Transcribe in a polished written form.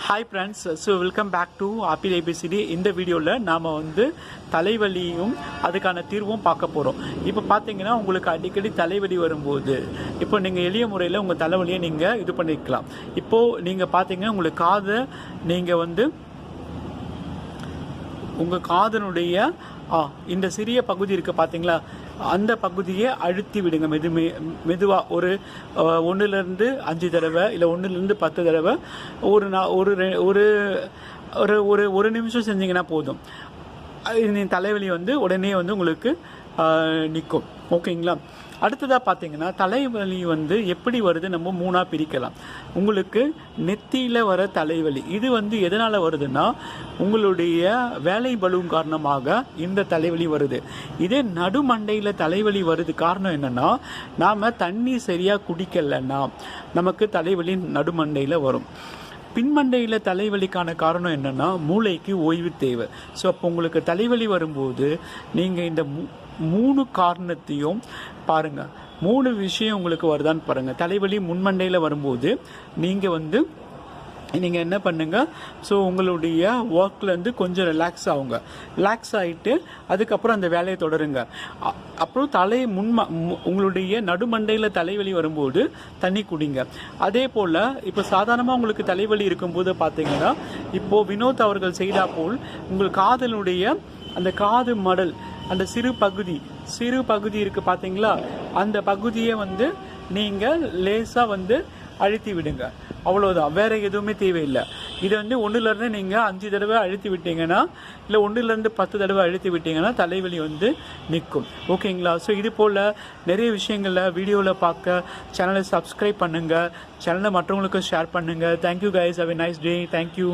Hi friends, so welcome back to apple ABCD. இந்த வீடியோவில் நாம் தலைவலியும் அதுக்கான தீர்வும் பார்க்க போகிறோம். இப்போ பார்த்தீங்கன்னா உங்களுக்கு அடிக்கடி தலைவலி வரும்போது இப்போ நீங்கள் எளிய முறையில் உங்கள் தலைவலியை நீங்கள் இது பண்ணிக்கலாம். இப்போது நீங்கள் பார்த்தீங்கன்னா உங்களுக்கு காதை நீங்கள் உங்கள் காதனுடைய இந்த சிறிய பகுதி இருக்குது பார்த்தீங்களா, அந்த பகுதியை அழுத்தி விடுங்க. மெதுவாக ஒரு 1லேருந்து 5 தடவை இல்லை 1லேருந்து 10 தடவை ஒரு நிமிஷம் செஞ்சிங்கன்னா போதும். தலைவலி உடனே உங்களுக்கு நிற்கும். ஓகேங்களா? அடுத்ததாக பார்த்தீங்கன்னா தலைவலி எப்படி வருது நம்ம 3ஆக பிரிக்கலாம். உங்களுக்கு நெத்தியில் வர தலைவலி இது எதனால் வருதுன்னா உங்களுடைய வேலை பளுவின் காரணமாக இந்த தலைவலி வருது. இதே நடுமண்டையில் தலைவலி வருது காரணம் என்னென்னா நாம் தண்ணி சரியாக குடிக்கலைன்னா நமக்கு தலைவலி நடுமண்டையில் வரும். பின்மண்டையில் தலைவலிக்கான காரணம் என்னென்னா மூளைக்கு ஓய்வு தேவை. ஸோ அப்போ உங்களுக்கு தலைவலி வரும்போது நீங்கள் இந்த 3 காரணத்தையும் பாருங்கள். 3 விஷயம் உங்களுக்கு வருதான்னு பாருங்கள். தலைவலி முன்மண்டையில் வரும்போது நீங்கள் என்ன பண்ணுங்கள், ஸோ உங்களுடைய ஒர்க்லேருந்து கொஞ்சம் ரிலாக்ஸ் ஆகிட்டு அதுக்கப்புறம் அந்த வேலையை தொடருங்க. அப்புறம் உங்களுடைய நடுமண்டையில் தலைவலி வரும்போது தண்ணி குடிங்க. அதே போல் இப்போ சாதாரணமாக உங்களுக்கு தலைவலி இருக்கும்போது பார்த்தீங்கன்னா இப்போது வினோத் அவர்கள் செய்தா போல் உங்கள் காதலுடைய அந்த காது மடல் அந்த சிறு பகுதி இருக்குது பார்த்தீங்களா, அந்த பகுதியை நீங்கள் லேசாக அழுத்தி விடுங்க. அவ்வளோதான், வேறு எதுவுமே தேவையில்லை. இதை 1லேருந்து நீங்கள் 5 தடவை அழுத்தி விட்டீங்கன்னா இல்லை 1லேருந்து 10 தடவை அழுத்தி விட்டீங்கன்னா தலைவலி நிற்கும். ஓகேங்களா? ஸோ இது போல் நிறைய விஷயங்களில் வீடியோவில் பார்க்க சேனலை சப்ஸ்கிரைப் பண்ணுங்கள், சேனலை மற்றவங்களுக்கும் ஷேர் பண்ணுங்கள். Thank you guys, have a nice day. Thank you.